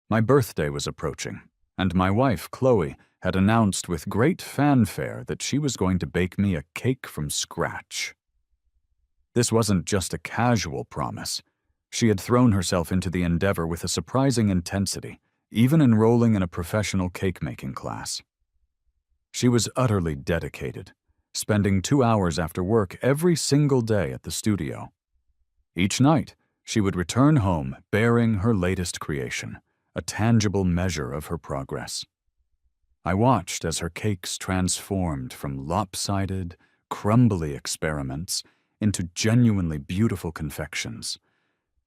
My birthday was approaching, and my wife, Chloe, had announced with great fanfare that she was going to bake me a cake from scratch. This wasn't just a casual promise. She had thrown herself into the endeavor with a surprising intensity, even enrolling in a professional cake-making class. She was utterly dedicated, spending 2 hours after work every single day at the studio. Each night, she would return home bearing her latest creation, a tangible measure of her progress. I watched as her cakes transformed from lopsided, crumbly experiments into genuinely beautiful confections.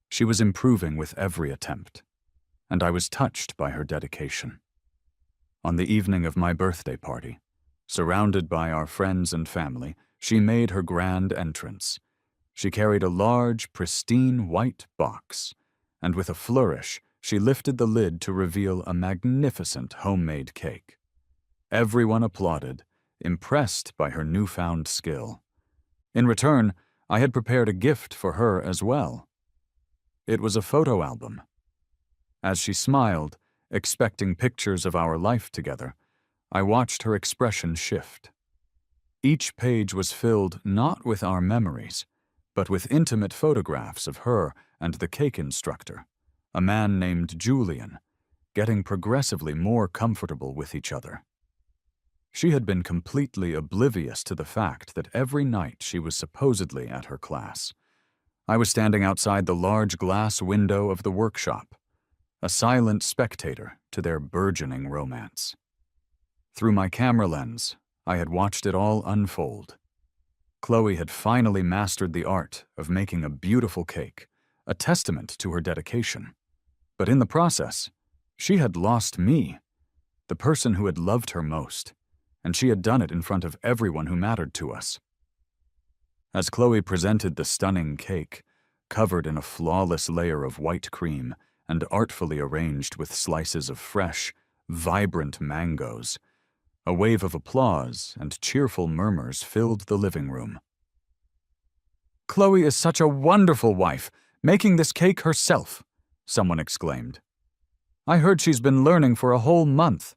She was improving with every attempt, and I was touched by her dedication. On the evening of my birthday party, surrounded by our friends and family, she made her grand entrance. She carried a large, pristine white box, and with a flourish, she lifted the lid to reveal a magnificent homemade cake. Everyone applauded, impressed by her newfound skill. In return, I had prepared a gift for her as well. It was a photo album. As she smiled, expecting pictures of our life together, I watched her expression shift. Each page was filled not with our memories, but with intimate photographs of her and the cake instructor, a man named Julian, getting progressively more comfortable with each other. She had been completely oblivious to the fact that every night she was supposedly at her class. I was standing outside the large glass window of the workshop, a silent spectator to their burgeoning romance. Through my camera lens, I had watched it all unfold. Chloe had finally mastered the art of making a beautiful cake, a testament to her dedication. But in the process, she had lost me, the person who had loved her most, and she had done it in front of everyone who mattered to us. As Chloe presented the stunning cake, covered in a flawless layer of white cream and artfully arranged with slices of fresh, vibrant mangoes, a wave of applause and cheerful murmurs filled the living room. "Chloe is such a wonderful wife, making this cake herself," someone exclaimed. "I heard she's been learning for a whole month.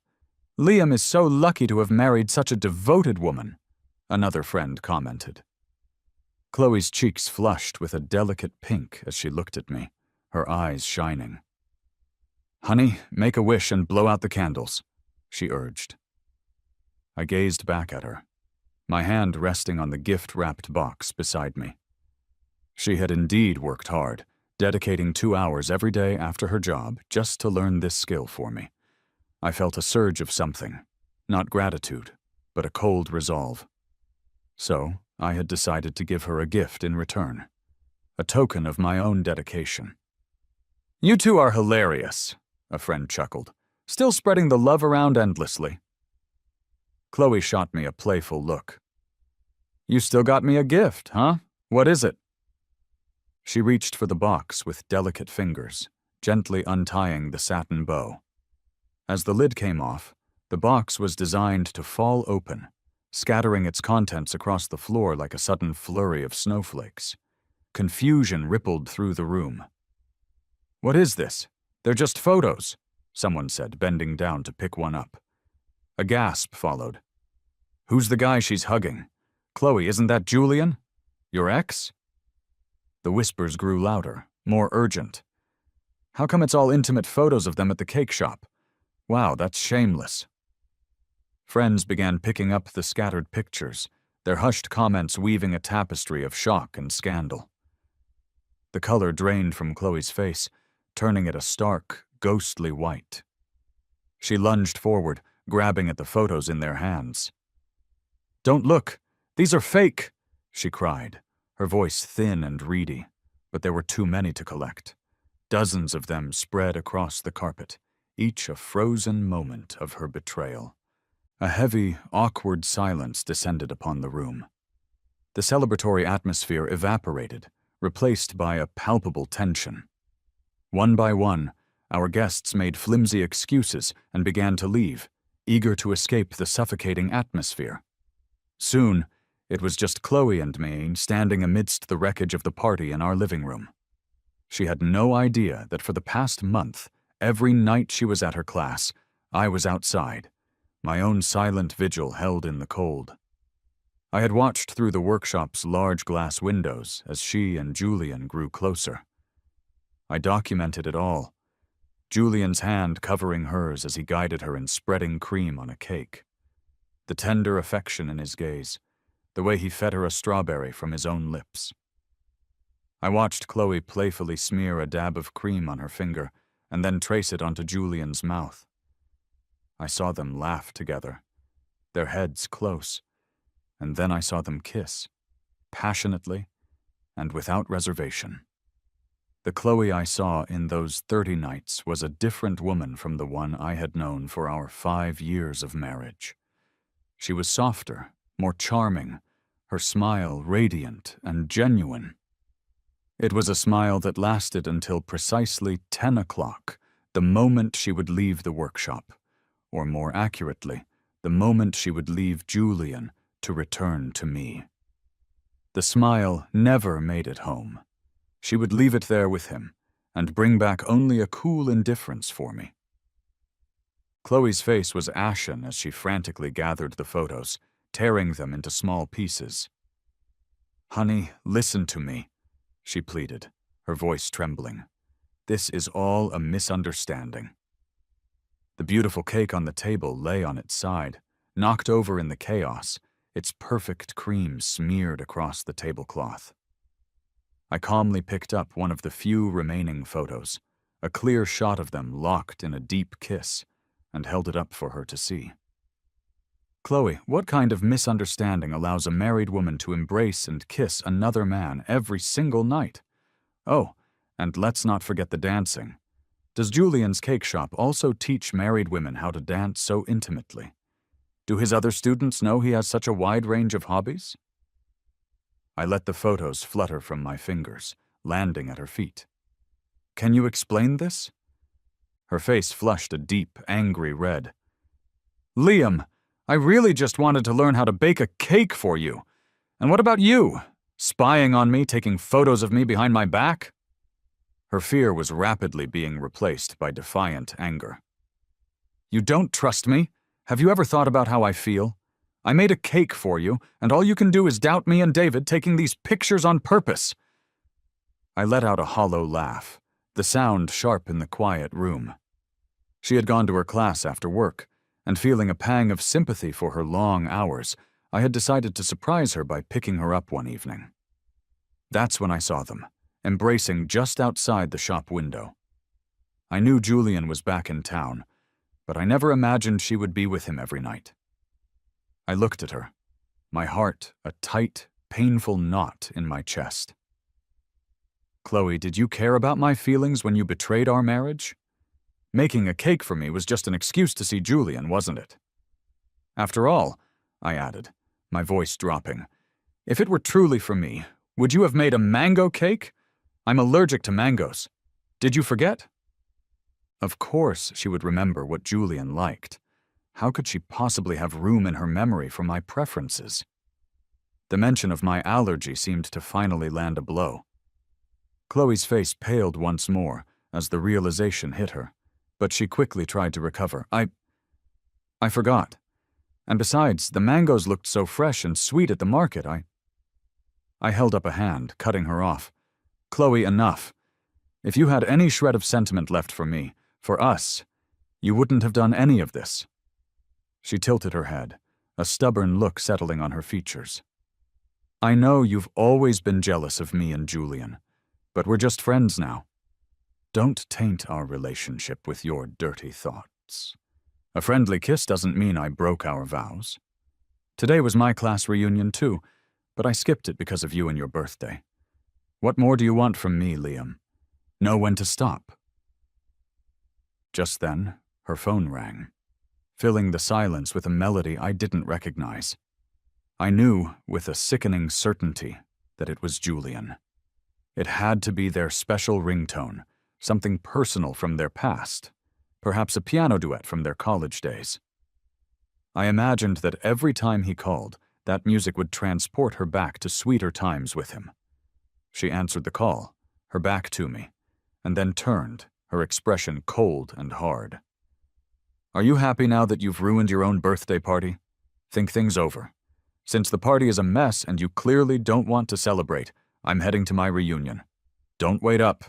Liam is so lucky to have married such a devoted woman," another friend commented. Chloe's cheeks flushed with a delicate pink as she looked at me, her eyes shining. "Honey, make a wish and blow out the candles," she urged. I gazed back at her, my hand resting on the gift-wrapped box beside me. She had indeed worked hard, dedicating 2 hours every day after her job just to learn this skill for me. I felt a surge of something, not gratitude, but a cold resolve. So, I had decided to give her a gift in return, a token of my own dedication. "You two are hilarious," a friend chuckled, "still spreading the love around endlessly." Chloe shot me a playful look. "You still got me a gift, huh? What is it?" She reached for the box with delicate fingers, gently untying the satin bow. As the lid came off, the box was designed to fall open, scattering its contents across the floor like a sudden flurry of snowflakes. Confusion rippled through the room. "What is this? They're just photos," someone said, bending down to pick one up. A gasp followed. "Who's the guy she's hugging? Chloe, isn't that Julian? Your ex?" The whispers grew louder, more urgent. "How come it's all intimate photos of them at the cake shop? Wow, that's shameless." Friends began picking up the scattered pictures, their hushed comments weaving a tapestry of shock and scandal. The color drained from Chloe's face, turning it a stark, ghostly white. She lunged forward, grabbing at the photos in their hands. "Don't look! These are fake!" she cried, her voice thin and reedy, but there were too many to collect. Dozens of them spread across the carpet, each a frozen moment of her betrayal. A heavy, awkward silence descended upon the room. The celebratory atmosphere evaporated, replaced by a palpable tension. One by one, our guests made flimsy excuses and began to leave, eager to escape the suffocating atmosphere. Soon, it was just Chloe and me standing amidst the wreckage of the party in our living room. She had no idea that for the past month, Every night she was at her class, I was outside, my own silent vigil held in the cold. I had watched through the workshop's large glass windows as she and Julian grew closer. I documented it all, Julian's hand covering hers as he guided her in spreading cream on a cake. The tender affection in his gaze, the way he fed her a strawberry from his own lips. I watched Chloe playfully smear a dab of cream on her finger and then trace it onto Julian's mouth. I saw them laugh together, their heads close, and then I saw them kiss, passionately and without reservation. The Chloe I saw in those 30 nights was a different woman from the one I had known for our 5 years of marriage. She was softer, more charming, her smile radiant and genuine. It was a smile that lasted until precisely 10 o'clock, the moment she would leave the workshop, or more accurately, the moment she would leave Julian to return to me. The smile never made it home. She would leave it there with him, and bring back only a cool indifference for me. Chloe's face was ashen as she frantically gathered the photos, tearing them into small pieces. "Honey, listen to me," she pleaded, her voice trembling. "This is all a misunderstanding." The beautiful cake on the table lay on its side, knocked over in the chaos, its perfect cream smeared across the tablecloth. I calmly picked up one of the few remaining photos, a clear shot of them locked in a deep kiss, and held it up for her to see. "Chloe, what kind of misunderstanding allows a married woman to embrace and kiss another man every single night? Oh, and let's not forget the dancing. Does Julian's cake shop also teach married women how to dance so intimately? Do his other students know he has such a wide range of hobbies?" I let the photos flutter from my fingers, landing at her feet. "Can you explain this?" Her face flushed a deep, angry red. "Liam, I really just wanted to learn how to bake a cake for you. And what about you? Spying on me, taking photos of me behind my back?" Her fear was rapidly being replaced by defiant anger. "You don't trust me? Have you ever thought about how I feel? I made a cake for you, and all you can do is doubt me and David taking these pictures on purpose." I let out a hollow laugh, the sound sharp in the quiet room. She had gone to her class after work, and feeling a pang of sympathy for her long hours, I had decided to surprise her by picking her up one evening. That's when I saw them, embracing just outside the shop window. I knew Julian was back in town, but I never imagined she would be with him every night. I looked at her, my heart a tight, painful knot in my chest. "Chloe, did you care about my feelings when you betrayed our marriage? Making a cake for me was just an excuse to see Julian, wasn't it? After all," I added, my voice dropping, "if it were truly for me, would you have made a mango cake? I'm allergic to mangoes. Did you forget?" Of course she would remember what Julian liked. How could she possibly have room in her memory for my preferences? The mention of my allergy seemed to finally land a blow. Chloe's face paled once more as the realization hit her, but she quickly tried to recover. I forgot. And besides, the mangoes looked so fresh and sweet at the market. I held up a hand, cutting her off. "Chloe, enough. If you had any shred of sentiment left for me, for us, you wouldn't have done any of this." She tilted her head, a stubborn look settling on her features. "I know you've always been jealous of me and Julian, but we're just friends now. Don't taint our relationship with your dirty thoughts. A friendly kiss doesn't mean I broke our vows. Today was my class reunion too, but I skipped it because of you and your birthday. What more do you want from me, Liam? Know when to stop." Just then, her phone rang, filling the silence with a melody I didn't recognize. I knew, with a sickening certainty, that it was Julian. It had to be their special ringtone, something personal from their past, perhaps a piano duet from their college days. I imagined that every time he called, that music would transport her back to sweeter times with him. She answered the call, her back to me, and then turned, her expression cold and hard. "Are you happy now that you've ruined your own birthday party? Think things over. Since the party is a mess and you clearly don't want to celebrate, I'm heading to my reunion. Don't wait up."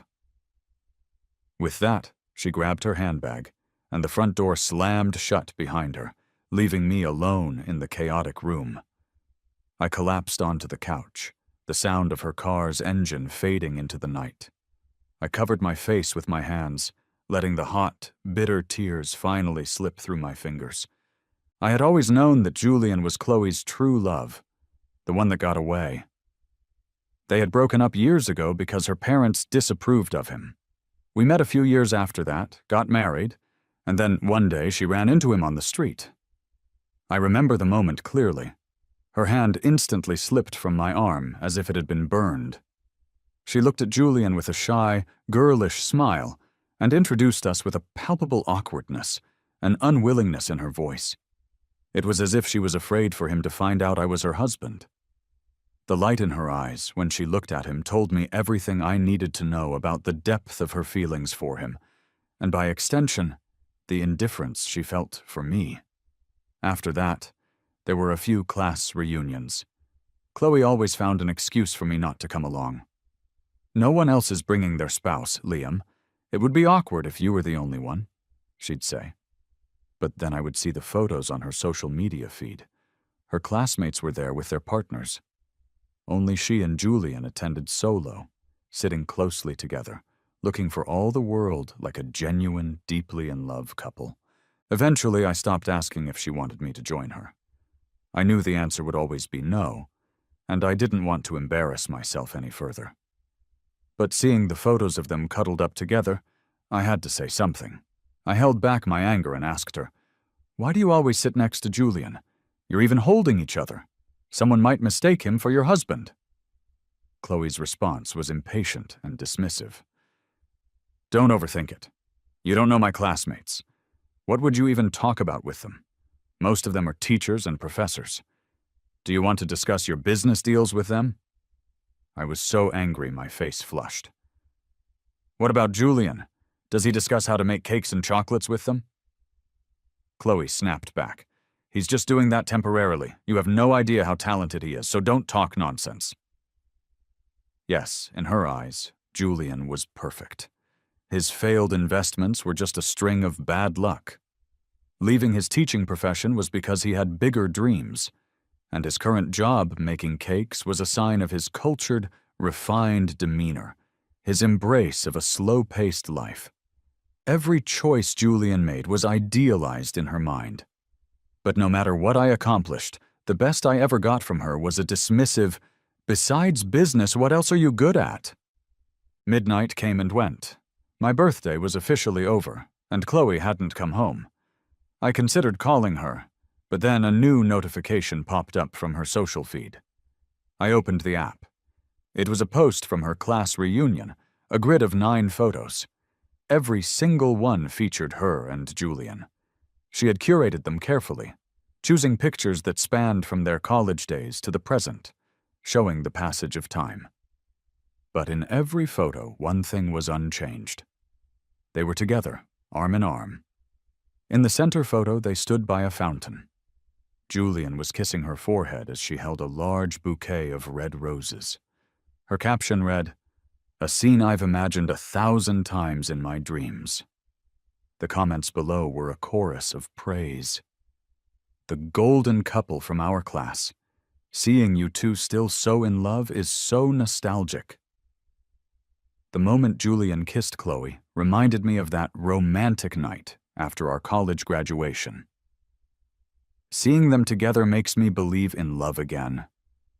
With that, she grabbed her handbag, and the front door slammed shut behind her, leaving me alone in the chaotic room. I collapsed onto the couch, the sound of her car's engine fading into the night. I covered my face with my hands, letting the hot, bitter tears finally slip through my fingers. I had always known that Julian was Chloe's true love, the one that got away. They had broken up years ago because her parents disapproved of him. We met a few years after that, got married, and then one day she ran into him on the street. I remember the moment clearly. Her hand instantly slipped from my arm as if it had been burned. She looked at Julian with a shy, girlish smile and introduced us with a palpable awkwardness, an unwillingness in her voice. It was as if she was afraid for him to find out I was her husband. The light in her eyes when she looked at him told me everything I needed to know about the depth of her feelings for him, and by extension, the indifference she felt for me. After that, there were a few class reunions. Chloe always found an excuse for me not to come along. "No one else is bringing their spouse, Liam. It would be awkward if you were the only one," she'd say. But then I would see the photos on her social media feed. Her classmates were there with their partners. Only she and Julian attended solo, sitting closely together, looking for all the world like a genuine, deeply in love couple. Eventually, I stopped asking if she wanted me to join her. I knew the answer would always be no, and I didn't want to embarrass myself any further. But seeing the photos of them cuddled up together, I had to say something. I held back my anger and asked her, "Why do you always sit next to Julian? You're even holding each other. Someone might mistake him for your husband." Chloe's response was impatient and dismissive. "Don't overthink it. You don't know my classmates. What would you even talk about with them? Most of them are teachers and professors. Do you want to discuss your business deals with them?" I was so angry my face flushed. "What about Julian? Does he discuss how to make cakes and chocolates with them?" Chloe snapped back. "He's just doing that temporarily. You have no idea how talented he is, so don't talk nonsense." Yes, in her eyes, Julian was perfect. His failed investments were just a string of bad luck. Leaving his teaching profession was because he had bigger dreams, and his current job making cakes was a sign of his cultured, refined demeanor, his embrace of a slow-paced life. Every choice Julian made was idealized in her mind. But no matter what I accomplished, the best I ever got from her was a dismissive, "Besides business, what else are you good at?" Midnight came and went. My birthday was officially over, and Chloe hadn't come home. I considered calling her, but then a new notification popped up from her social feed. I opened the app. It was a post from her class reunion, a grid of 9 photos. Every single one featured her and Julian. She had curated them carefully, choosing pictures that spanned from their college days to the present, showing the passage of time. But in every photo, one thing was unchanged. They were together, arm in arm. In the center photo, they stood by a fountain. Julian was kissing her forehead as she held a large bouquet of red roses. Her caption read, "A scene I've imagined 1,000 times in my dreams." The comments below were a chorus of praise. "The golden couple from our class. Seeing you two still so in love is so nostalgic." The moment Julian kissed Chloe reminded me of that romantic night after our college graduation. Seeing them together makes me believe in love again.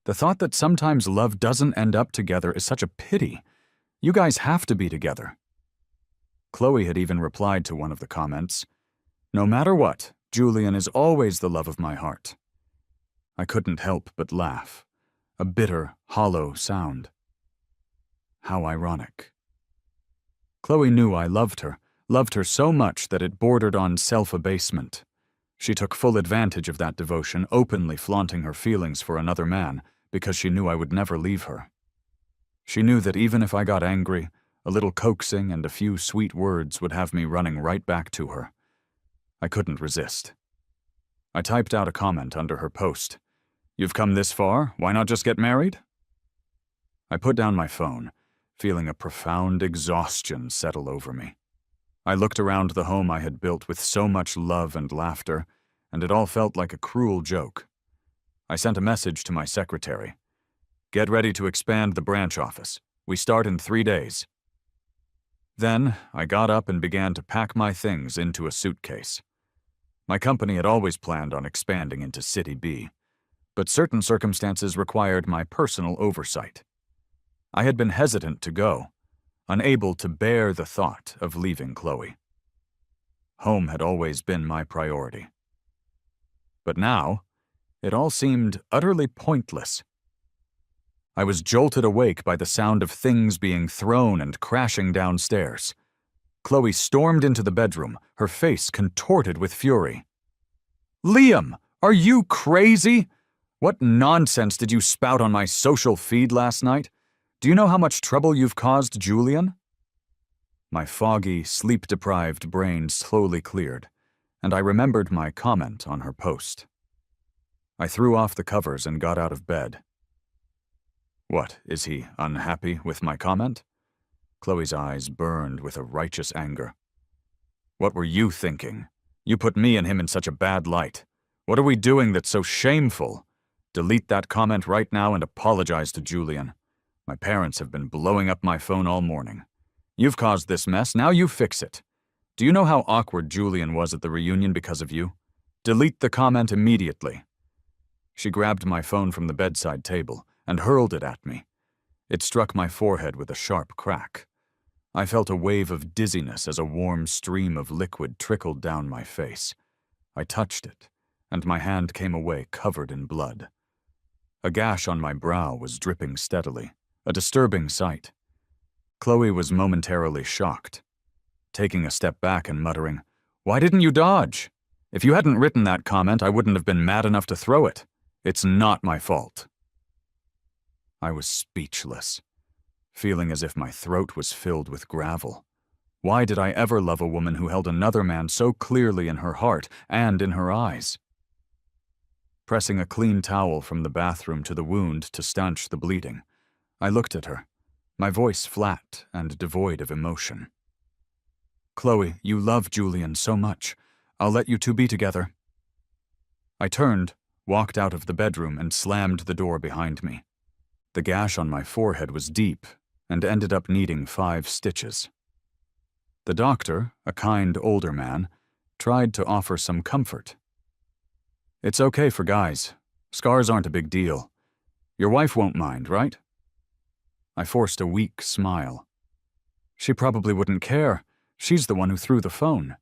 The thought that sometimes love doesn't end up together is such a pity. You guys have to be together. Chloe had even replied to one of the comments, "No matter what, Julian is always the love of my heart." I couldn't help but laugh, a bitter, hollow sound. How ironic. Chloe knew I loved her so much that it bordered on self-abasement. She took full advantage of that devotion, openly flaunting her feelings for another man because she knew I would never leave her. She knew that even if I got angry, A little coaxing and a few sweet words would have me running right back to her. I couldn't resist. I typed out a comment under her post. "You've come this far, why not just get married?" I put down my phone, feeling a profound exhaustion settle over me. I looked around the home I had built with so much love and laughter, and it all felt like a cruel joke. I sent a message to my secretary. "Get ready to expand the branch office. We start in 3 days." Then, I got up and began to pack my things into a suitcase. My company had always planned on expanding into City B, but certain circumstances required my personal oversight. I had been hesitant to go, unable to bear the thought of leaving Chloe. Home had always been my priority. But now, it all seemed utterly pointless. I was jolted awake by the sound of things being thrown and crashing downstairs. Chloe stormed into the bedroom, her face contorted with fury. "Liam, are you crazy? What nonsense did you spout on my social feed last night? Do you know how much trouble you've caused Julian?" My foggy, sleep-deprived brain slowly cleared, and I remembered my comment on her post. I threw off the covers and got out of bed. What, is he unhappy with my comment? Chloe's eyes burned with a righteous anger. "What were you thinking? You put me and him in such a bad light. What are we doing that's so shameful? Delete that comment right now and apologize to Julian. My parents have been blowing up my phone all morning. You've caused this mess, now you fix it. Do you know how awkward Julian was at the reunion because of you? Delete the comment immediately." She grabbed my phone from the bedside table and hurled it at me. It struck my forehead with a sharp crack. I felt a wave of dizziness as a warm stream of liquid trickled down my face. I touched it, and my hand came away covered in blood. A gash on my brow was dripping steadily, a disturbing sight. Chloe was momentarily shocked, taking a step back and muttering, "Why didn't you dodge? If you hadn't written that comment, I wouldn't have been mad enough to throw it. It's not my fault." I was speechless, feeling as if my throat was filled with gravel. Why did I ever love a woman who held another man so clearly in her heart and in her eyes? Pressing a clean towel from the bathroom to the wound to stanch the bleeding, I looked at her, my voice flat and devoid of emotion. "Chloe, you love Julian so much. I'll let you two be together." I turned, walked out of the bedroom, and slammed the door behind me. The gash on my forehead was deep and ended up needing 5 stitches. The doctor, a kind older man, tried to offer some comfort. "It's okay for guys. Scars aren't a big deal. Your wife won't mind, right?" I forced a weak smile. "She probably wouldn't care. She's the one who threw the phone."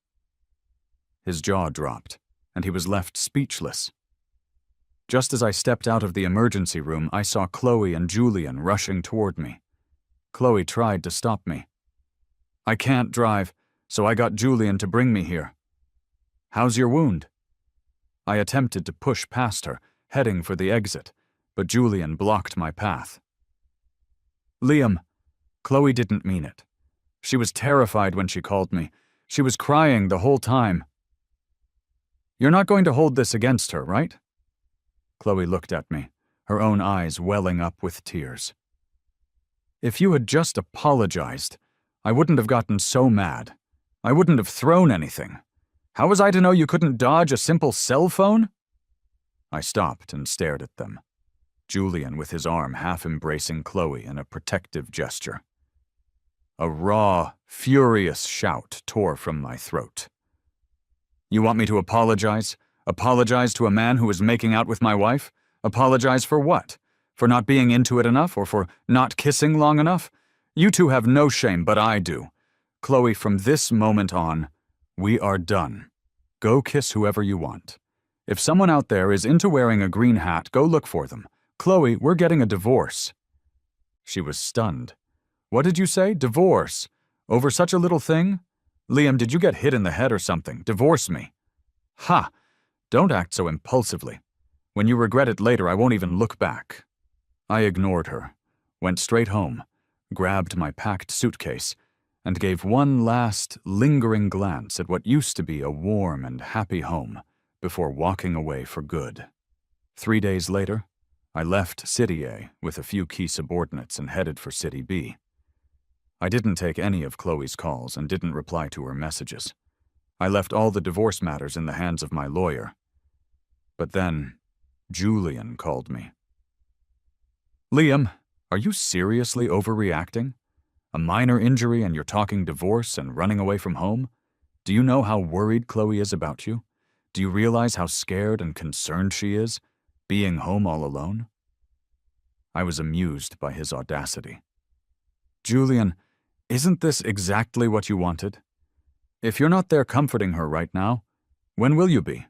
His jaw dropped, and he was left speechless. Just as I stepped out of the emergency room, I saw Chloe and Julian rushing toward me. Chloe tried to stop me. "I can't drive, so I got Julian to bring me here." "How's your wound?" I attempted to push past her, heading for the exit, but Julian blocked my path. "Liam, Chloe didn't mean it. She was terrified when she called me. She was crying the whole time." "You're not going to hold this against her, right?" Chloe looked at me, her own eyes welling up with tears. "If you had just apologized, I wouldn't have gotten so mad. I wouldn't have thrown anything. How was I to know you couldn't dodge a simple cell phone?" I stopped and stared at them, Julian with his arm half embracing Chloe in a protective gesture. A raw, furious shout tore from my throat. "You want me to apologize? Apologize to a man who was making out with my wife? Apologize for what? For not being into it enough, or for not kissing long enough? You two have no shame, but I do. Chloe, from this moment on, we are done. Go kiss whoever you want. If someone out there is into wearing a green hat, go look for them. Chloe, we're getting a divorce." She was stunned. "What did you say? Divorce? Over such a little thing? Liam, did you get hit in the head or something? Divorce me." "Ha! Don't act so impulsively. When you regret it later, I won't even look back." I ignored her, went straight home, grabbed my packed suitcase, and gave one last, lingering glance at what used to be a warm and happy home before walking away for good. 3 days later, I left City A with a few key subordinates and headed for City B. I didn't take any of Chloe's calls and didn't reply to her messages. I left all the divorce matters in the hands of my lawyer. But then, Julian called me. "Liam, are you seriously overreacting? A minor injury and you're talking divorce and running away from home? Do you know how worried Chloe is about you? Do you realize how scared and concerned she is, being home all alone?" I was amused by his audacity. "Julian, isn't this exactly what you wanted? If you're not there comforting her right now, when will you be?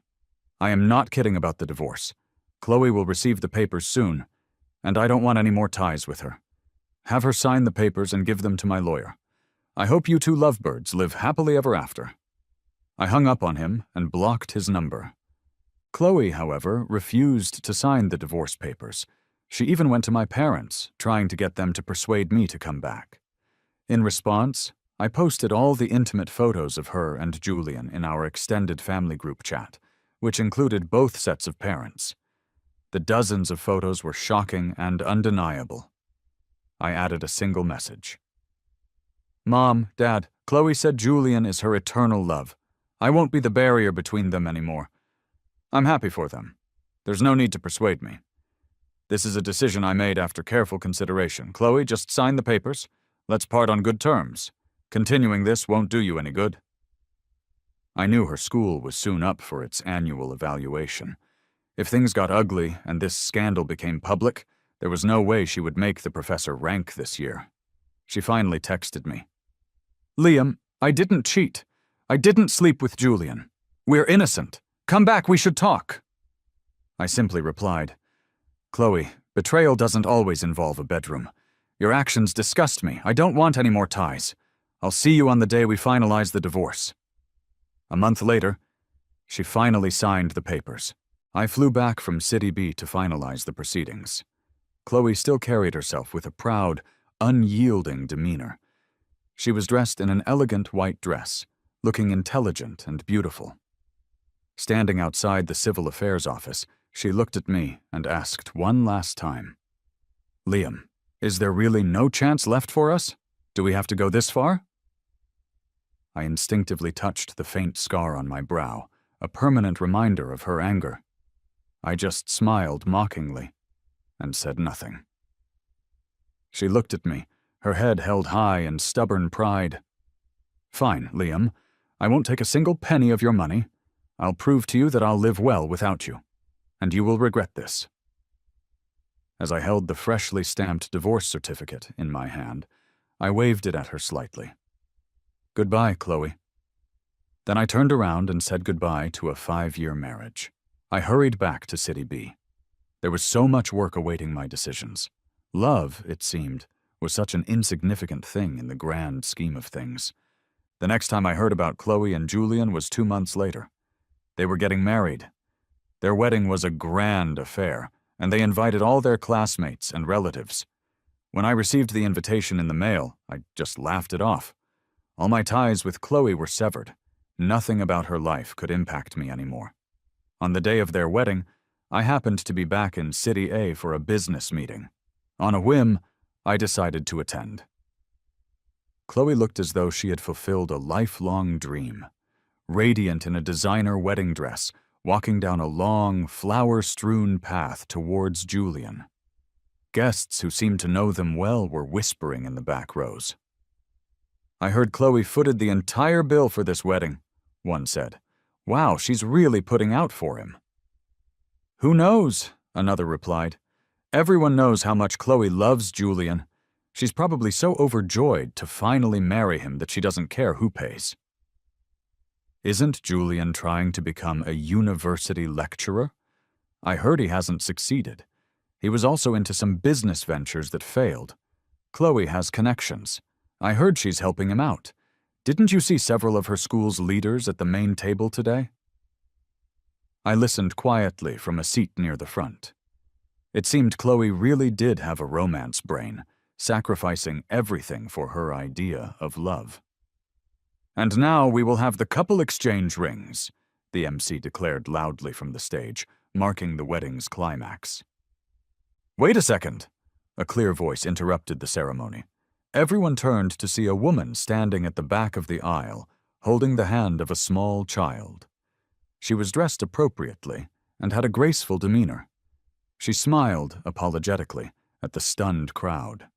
I am not kidding about the divorce. Chloe will receive the papers soon, and I don't want any more ties with her. Have her sign the papers and give them to my lawyer. I hope you two lovebirds live happily ever after." I hung up on him and blocked his number. Chloe, however, refused to sign the divorce papers. She even went to my parents, trying to get them to persuade me to come back. In response, I posted all the intimate photos of her and Julian in our extended family group chat, which included both sets of parents. The dozens of photos were shocking and undeniable. I added a single message. "Mom, Dad, Chloe said Julian is her eternal love. I won't be the barrier between them anymore. I'm happy for them. There's no need to persuade me. This is a decision I made after careful consideration. Chloe, just sign the papers. Let's part on good terms. Continuing this won't do you any good." I knew her school was soon up for its annual evaluation. If things got ugly and this scandal became public, there was no way she would make the professor rank this year. She finally texted me. "Liam, I didn't cheat. I didn't sleep with Julian. We're innocent. Come back, we should talk." I simply replied, "Chloe, betrayal doesn't always involve a bedroom. Your actions disgust me. I don't want any more ties. I'll see you on the day we finalize the divorce." A month later, she finally signed the papers. I flew back from City B to finalize the proceedings. Chloe still carried herself with a proud, unyielding demeanor. She was dressed in an elegant white dress, looking intelligent and beautiful. Standing outside the Civil Affairs office, she looked at me and asked one last time, "Liam, is there really no chance left for us? Do we have to go this far?" I instinctively touched the faint scar on my brow, a permanent reminder of her anger. I just smiled mockingly and said nothing. She looked at me, her head held high in stubborn pride. "Fine, Liam. I won't take a single penny of your money. I'll prove to you that I'll live well without you, and you will regret this." As I held the freshly stamped divorce certificate in my hand, I waved it at her slightly. "Goodbye, Chloe." Then I turned around and said goodbye to a 5-year marriage. I hurried back to City B. There was so much work awaiting my decisions. Love, it seemed, was such an insignificant thing in the grand scheme of things. The next time I heard about Chloe and Julian was 2 months later. They were getting married. Their wedding was a grand affair, and they invited all their classmates and relatives. When I received the invitation in the mail, I just laughed it off. All my ties with Chloe were severed. Nothing about her life could impact me anymore. On the day of their wedding, I happened to be back in City A for a business meeting. On a whim, I decided to attend. Chloe looked as though she had fulfilled a lifelong dream. Radiant in a designer wedding dress, walking down a long, flower-strewn path towards Julian. Guests who seemed to know them well were whispering in the back rows. "I heard Chloe footed the entire bill for this wedding," one said. "Wow, she's really putting out for him." "Who knows?" another replied. "Everyone knows how much Chloe loves Julian. She's probably so overjoyed to finally marry him that she doesn't care who pays." Isn't Julian trying to become a university lecturer? I heard he hasn't succeeded. He was also into some business ventures that failed. Chloe has connections. I heard she's helping him out. Didn't you see several of her school's leaders at the main table today? I listened quietly from a seat near the front. It seemed Chloe really did have a romance brain, sacrificing everything for her idea of love. "And now we will have the couple exchange rings," the MC declared loudly from the stage, marking the wedding's climax. "Wait a second," a clear voice interrupted the ceremony. Everyone turned to see a woman standing at the back of the aisle, holding the hand of a small child. She was dressed appropriately and had a graceful demeanor. She smiled apologetically at the stunned crowd.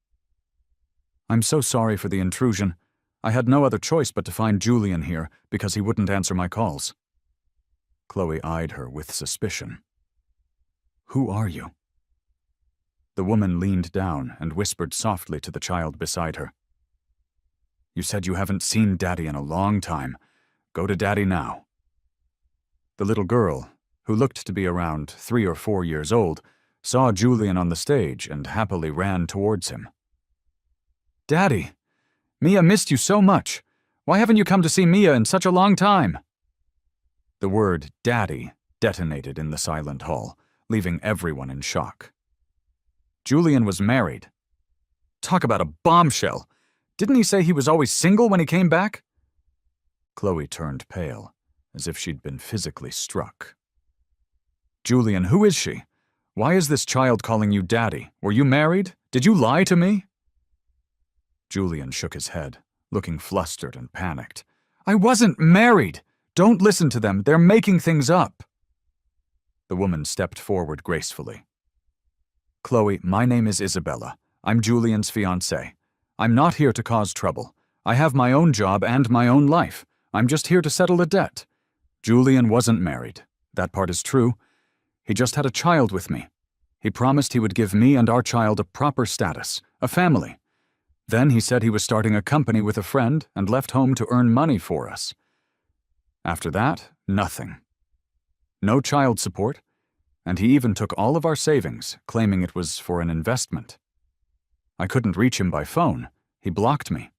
"I'm so sorry for the intrusion. I had no other choice but to find Julian here because he wouldn't answer my calls." Chloe eyed her with suspicion. "Who are you?" The woman leaned down and whispered softly to the child beside her. "You said you haven't seen Daddy in a long time. Go to Daddy now." The little girl, who looked to be around 3 or 4 years old, saw Julian on the stage and happily ran towards him. "Daddy, Mia missed you so much. Why haven't you come to see Mia in such a long time?" The word Daddy detonated in the silent hall, leaving everyone in shock. Julian was married. Talk about a bombshell! Didn't he say he was always single when he came back? Chloe turned pale, as if she'd been physically struck. "Julian, who is she? Why is this child calling you Daddy? Were you married? Did you lie to me?" Julian shook his head, looking flustered and panicked. "I wasn't married! Don't listen to them, they're making things up." The woman stepped forward gracefully. "Chloe, my name is Isabella. I'm Julian's fiancée. I'm not here to cause trouble. I have my own job and my own life. I'm just here to settle a debt. Julian wasn't married. That part is true. He just had a child with me. He promised he would give me and our child a proper status, a family. Then he said he was starting a company with a friend and left home to earn money for us. After that, nothing. No child support, and he even took all of our savings, claiming it was for an investment. I couldn't reach him by phone. He blocked me.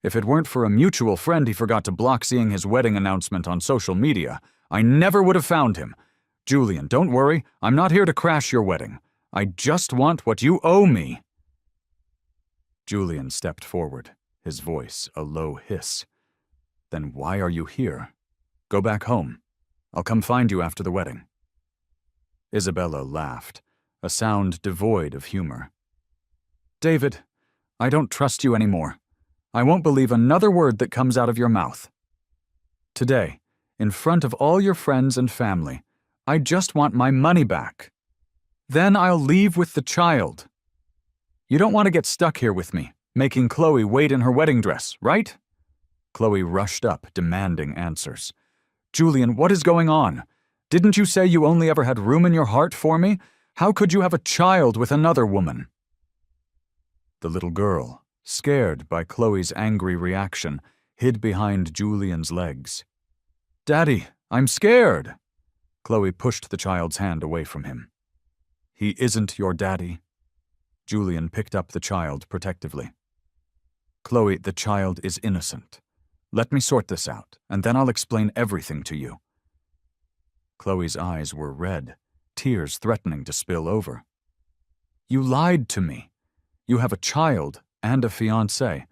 If it weren't for a mutual friend he forgot to block seeing his wedding announcement on social media, I never would have found him. Julian, don't worry, I'm not here to crash your wedding. I just want what you owe me." Julian stepped forward, his voice a low hiss. "Then why are you here? Go back home. I'll come find you after the wedding." Isabella laughed, a sound devoid of humor. "David, I don't trust you anymore. I won't believe another word that comes out of your mouth. Today, in front of all your friends and family, I just want my money back. Then I'll leave with the child. You don't want to get stuck here with me, making Chloe wait in her wedding dress, right?" Chloe rushed up, demanding answers. "Julian, what is going on? Didn't you say you only ever had room in your heart for me? How could you have a child with another woman?" The little girl, scared by Chloe's angry reaction, hid behind Julian's legs. "Daddy, I'm scared." Chloe pushed the child's hand away from him. "He isn't your daddy." Julian picked up the child protectively. "Chloe, the child is innocent. Let me sort this out, and then I'll explain everything to you." Chloe's eyes were red, tears threatening to spill over. "You lied to me. You have a child and a fiancé,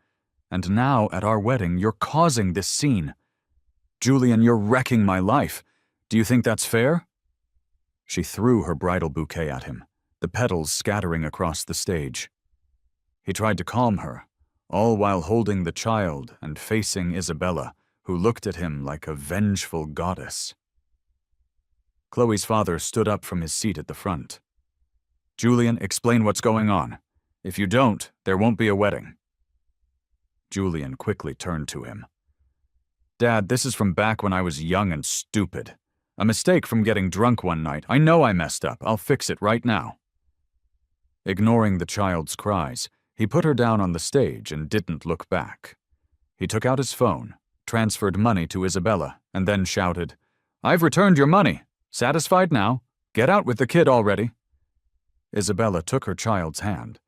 and now at our wedding you're causing this scene. Julian, you're wrecking my life. Do you think that's fair?" She threw her bridal bouquet at him, the petals scattering across the stage. He tried to calm her, all while holding the child and facing Isabella, who looked at him like a vengeful goddess. Chloe's father stood up from his seat at the front. "Julian, explain what's going on. If you don't, there won't be a wedding." Julian quickly turned to him. "Dad, this is from back when I was young and stupid. A mistake from getting drunk one night. I know I messed up. I'll fix it right now." Ignoring the child's cries, he put her down on the stage and didn't look back. He took out his phone, transferred money to Isabella, and then shouted, "I've returned your money. Satisfied now? Get out with the kid already." Isabella took her child's hand,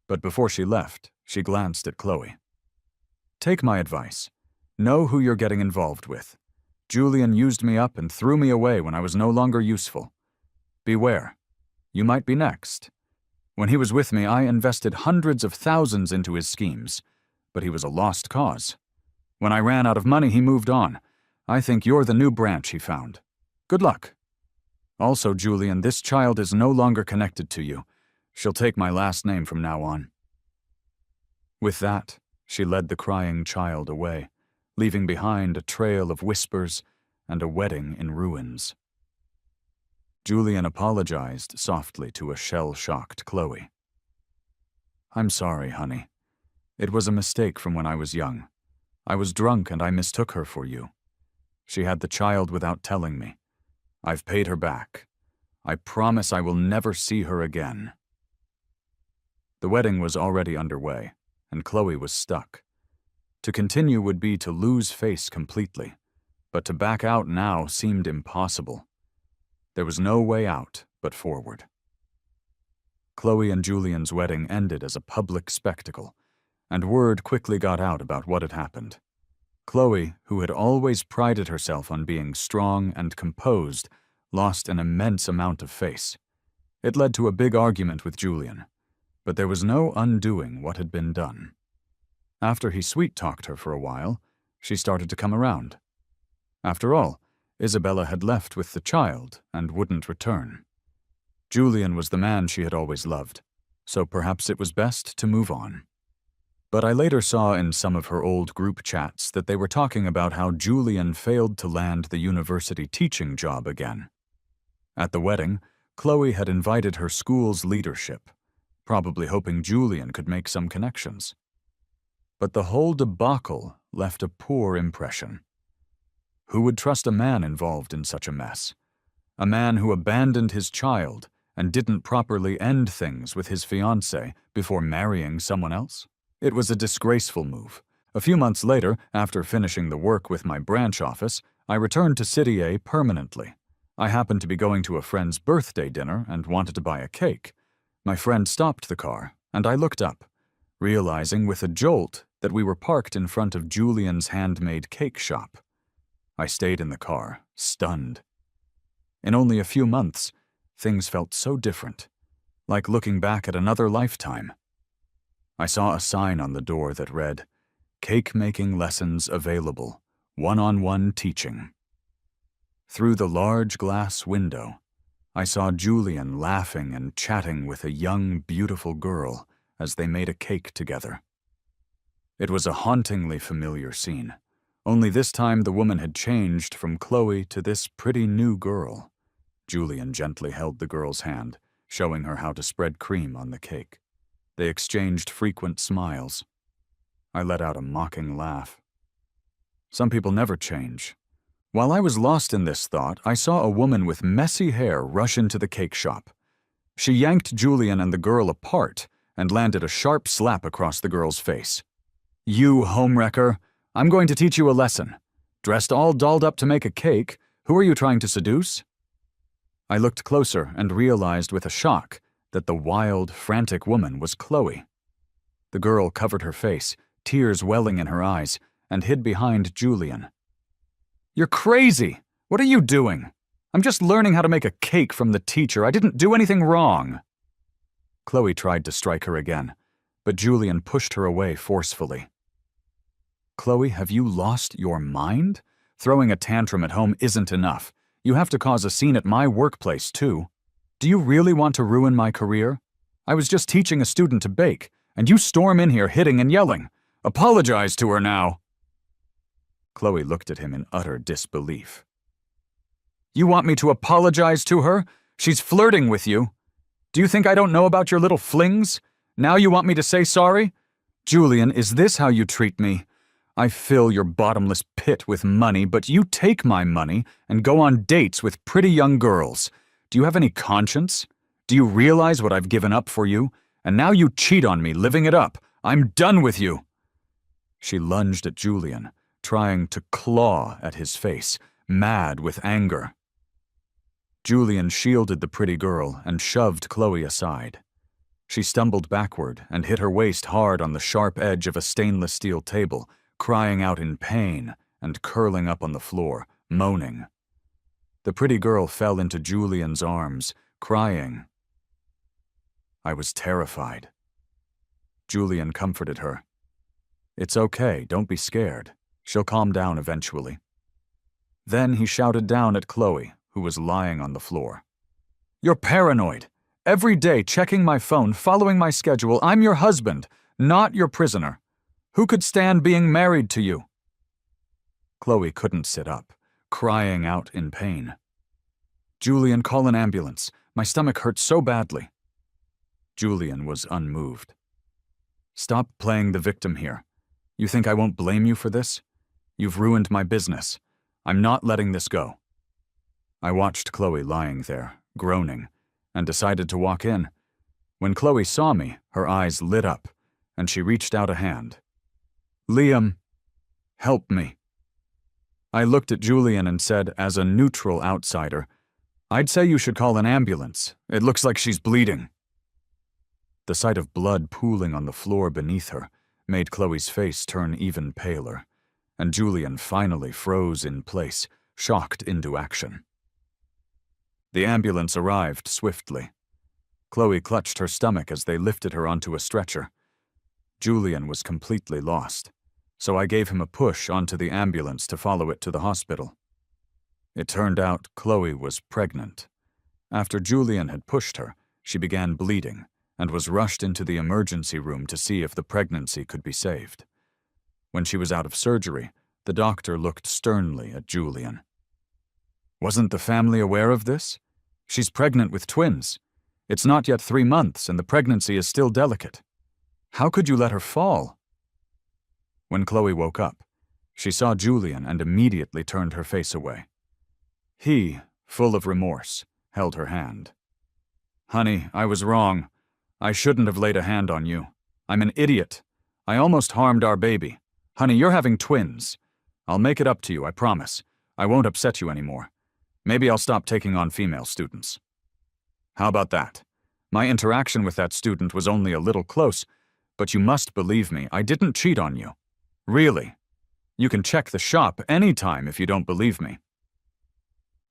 but before she left, she glanced at Chloe. "Take my advice. Know who you're getting involved with. Julian used me up and threw me away when I was no longer useful. Beware. You might be next. When he was with me, I invested hundreds of thousands into his schemes, but he was a lost cause. When I ran out of money, he moved on. I think you're the new branch he found. Good luck. Also, Julian, this child is no longer connected to you. She'll take my last name from now on." With that, she led the crying child away, leaving behind a trail of whispers and a wedding in ruins. Julian apologized softly to a shell-shocked Chloe. "I'm sorry, honey. It was a mistake from when I was young. I was drunk and I mistook her for you. She had the child without telling me. I've paid her back. I promise I will never see her again." The wedding was already underway, and Chloe was stuck. To continue would be to lose face completely, but to back out now seemed impossible. There was no way out but forward. Chloe and Julian's wedding ended as a public spectacle, and word quickly got out about what had happened. Chloe, who had always prided herself on being strong and composed, lost an immense amount of face. It led to a big argument with Julian, but there was no undoing what had been done. After he sweet-talked her for a while, she started to come around. After all, Isabella had left with the child and wouldn't return. Julian was the man she had always loved, so perhaps it was best to move on. But I later saw in some of her old group chats that they were talking about how Julian failed to land the university teaching job again. At the wedding, Chloe had invited her school's leadership, probably hoping Julian could make some connections. But the whole debacle left a poor impression. Who would trust a man involved in such a mess? A man who abandoned his child and didn't properly end things with his fiancée before marrying someone else? It was a disgraceful move. A few months later, after finishing the work with my branch office, I returned to City A permanently. I happened to be going to a friend's birthday dinner and wanted to buy a cake. My friend stopped the car, and I looked up, realizing with a jolt that we were parked in front of Julian's handmade cake shop. I stayed in the car, stunned. In only a few months, things felt so different, like looking back at another lifetime. I saw a sign on the door that read, "Cake-making lessons available, one-on-one teaching." Through the large glass window, I saw Julian laughing and chatting with a young, beautiful girl as they made a cake together. It was a hauntingly familiar scene, only this time the woman had changed from Chloe to this pretty new girl. Julian gently held the girl's hand, showing her how to spread cream on the cake. They exchanged frequent smiles. I let out a mocking laugh. Some people never change. While I was lost in this thought, I saw a woman with messy hair rush into the cake shop. She yanked Julian and the girl apart and landed a sharp slap across the girl's face. "You homewrecker, I'm going to teach you a lesson. Dressed all dolled up to make a cake, who are you trying to seduce?" I looked closer and realized with a shock that the wild, frantic woman was Chloe. The girl covered her face, tears welling in her eyes, and hid behind Julian. "You're crazy! What are you doing? I'm just learning how to make a cake from the teacher. I didn't do anything wrong." Chloe tried to strike her again, but Julian pushed her away forcefully. "Chloe, have you lost your mind? Throwing a tantrum at home isn't enough. You have to cause a scene at my workplace, too. Do you really want to ruin my career? I was just teaching a student to bake, and you storm in here hitting and yelling. Apologize to her now." Chloe looked at him in utter disbelief. "You want me to apologize to her? She's flirting with you. Do you think I don't know about your little flings? Now you want me to say sorry? Julian, is this how you treat me? I fill your bottomless pit with money, but you take my money and go on dates with pretty young girls. Do you have any conscience? Do you realize what I've given up for you? And now you cheat on me, living it up. I'm done with you." She lunged at Julian, trying to claw at his face, mad with anger. Julian shielded the pretty girl and shoved Chloe aside. She stumbled backward and hit her waist hard on the sharp edge of a stainless steel table, crying out in pain and curling up on the floor, moaning. The pretty girl fell into Julian's arms, crying. I was terrified. Julian comforted her. "It's okay, don't be scared. She'll calm down eventually." Then he shouted down at Chloe, who was lying on the floor. "You're paranoid. Every day checking my phone, following my schedule. I'm your husband, not your prisoner. Who could stand being married to you?" Chloe couldn't sit up, crying out in pain. "Julian, call an ambulance. My stomach hurts so badly." Julian was unmoved. "Stop playing the victim here. You think I won't blame you for this? You've ruined my business. I'm not letting this go." I watched Chloe lying there, groaning, and decided to walk in. When Chloe saw me, her eyes lit up, and she reached out a hand. "Liam, help me." I looked at Julian and said, as a neutral outsider, "I'd say you should call an ambulance. It looks like she's bleeding." The sight of blood pooling on the floor beneath her made Chloe's face turn even paler, and Julian finally froze in place, shocked into action. The ambulance arrived swiftly. Chloe clutched her stomach as they lifted her onto a stretcher. Julian was completely lost, so I gave him a push onto the ambulance to follow it to the hospital. It turned out Chloe was pregnant. After Julian had pushed her, she began bleeding and was rushed into the emergency room to see if the pregnancy could be saved. When she was out of surgery, the doctor looked sternly at Julian. "Wasn't the family aware of this? She's pregnant with twins. It's not yet 3 months and the pregnancy is still delicate. How could you let her fall?" When Chloe woke up, she saw Julian and immediately turned her face away. He, full of remorse, held her hand. "Honey, I was wrong. I shouldn't have laid a hand on you. I'm an idiot. I almost harmed our baby. Honey, you're having twins. I'll make it up to you, I promise. I won't upset you anymore. Maybe I'll stop taking on female students." "How about that? My interaction with that student was only a little close, but you must believe me, I didn't cheat on you. Really. You can check the shop anytime if you don't believe me."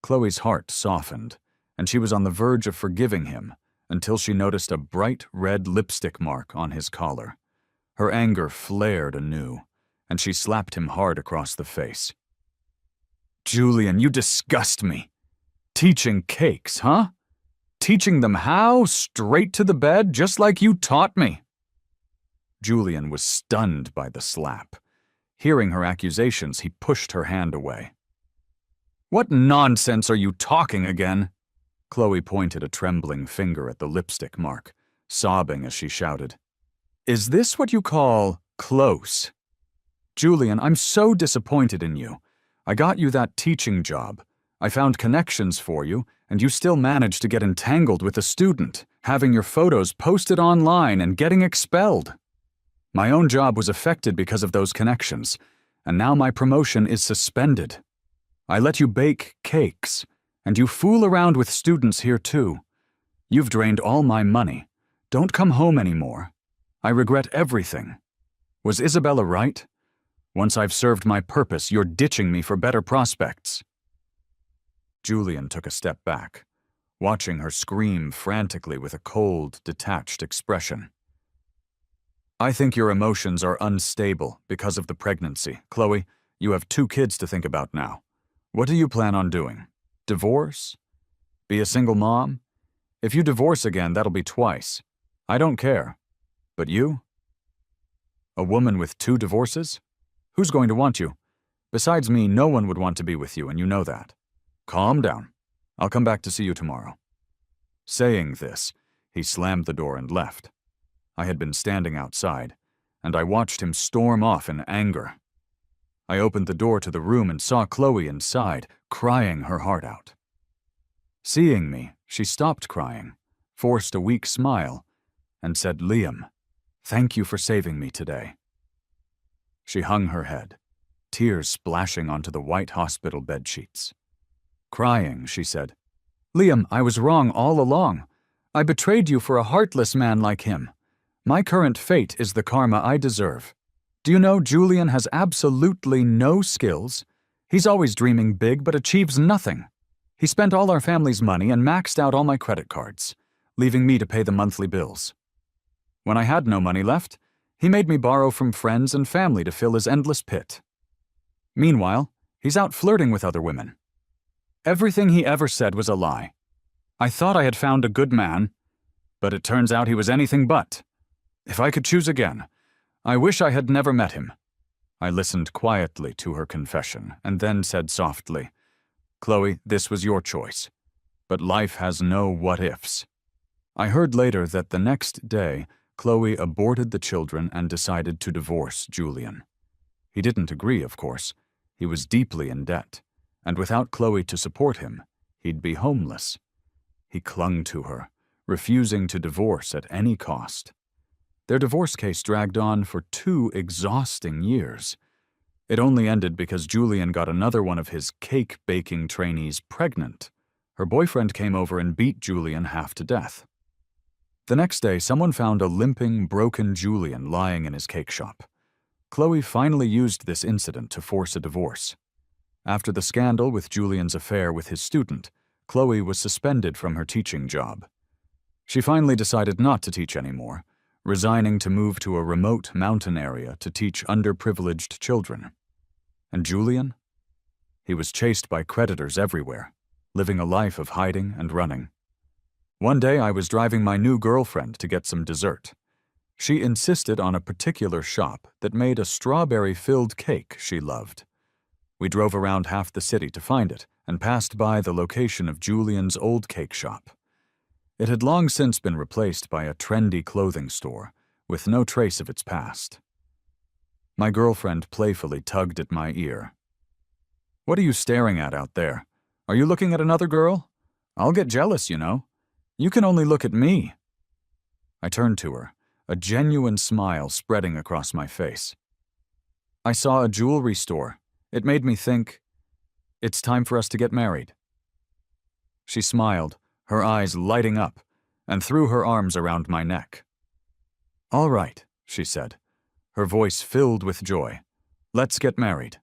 Chloe's heart softened, and she was on the verge of forgiving him until she noticed a bright red lipstick mark on his collar. Her anger flared anew, and she slapped him hard across the face. "Julian, you disgust me. Teaching cakes, huh? Teaching them how? Straight to the bed, just like you taught me." Julian was stunned by the slap. Hearing her accusations, he pushed her hand away. "What nonsense are you talking again?" Chloe pointed a trembling finger at the lipstick mark, sobbing as she shouted, "Is this what you call close? Julian, I'm so disappointed in you. I got you that teaching job. I found connections for you, and you still managed to get entangled with a student, having your photos posted online and getting expelled. My own job was affected because of those connections, and now my promotion is suspended. I let you bake cakes, and you fool around with students here too. You've drained all my money. Don't come home anymore. I regret everything. Was Isabella right? Once I've served my purpose, you're ditching me for better prospects." Julian took a step back, watching her scream frantically with a cold, detached expression. "I think your emotions are unstable because of the pregnancy. Chloe, you have 2 kids to think about now. What do you plan on doing? Divorce? Be a single mom? If you divorce again, that'll be twice. I don't care. But you? A woman with 2 divorces? Who's going to want you? Besides me, no one would want to be with you, and you know that. Calm down. I'll come back to see you tomorrow." Saying this, he slammed the door and left. I had been standing outside, and I watched him storm off in anger. I opened the door to the room and saw Chloe inside, crying her heart out. Seeing me, she stopped crying, forced a weak smile, and said, "Liam, thank you for saving me today." She hung her head, tears splashing onto the white hospital bedsheets. Crying, she said, "Liam, I was wrong all along. I betrayed you for a heartless man like him. My current fate is the karma I deserve. Do you know Julian has absolutely no skills? He's always dreaming big but achieves nothing. He spent all our family's money and maxed out all my credit cards. leaving me to pay the monthly bills. When I had no money left, he made me borrow from friends and family to fill his endless pit. Meanwhile, he's out flirting with other women. Everything he ever said was a lie. I thought I had found a good man, but it turns out he was anything but. If I could choose again, I wish I had never met him. I listened quietly to her confession and then said softly, "Chloe, this was your choice, but life has no what-ifs." I heard later that the next day, Chloe aborted the children and decided to divorce Julian. He didn't agree, of course. He was deeply in debt, and without Chloe to support him, he'd be homeless. He clung to her, refusing to divorce at any cost. Their divorce case dragged on for 2 exhausting years. It only ended because Julian got another one of his cake-baking trainees pregnant. Her boyfriend came over and beat Julian half to death. The next day, someone found a limping, broken Julian lying in his cake shop. Chloe finally used this incident to force a divorce. After the scandal with Julian's affair with his student, Chloe was suspended from her teaching job. She finally decided not to teach anymore, resigning to move to a remote mountain area to teach underprivileged children. And Julian? He was chased by creditors everywhere, living a life of hiding and running. One day I was driving my new girlfriend to get some dessert. She insisted on a particular shop that made a strawberry-filled cake she loved. We drove around half the city to find it and passed by the location of Julian's old cake shop. It had long since been replaced by a trendy clothing store, with no trace of its past. My girlfriend playfully tugged at my ear. "What are you staring at out there? Are you looking at another girl? I'll get jealous, you know. You can only look at me." I turned to her, a genuine smile spreading across my face. "I saw a jewelry store. It made me think, it's time for us to get married." She smiled, her eyes lighting up, and threw her arms around my neck. "All right," she said, her voice filled with joy. "Let's get married."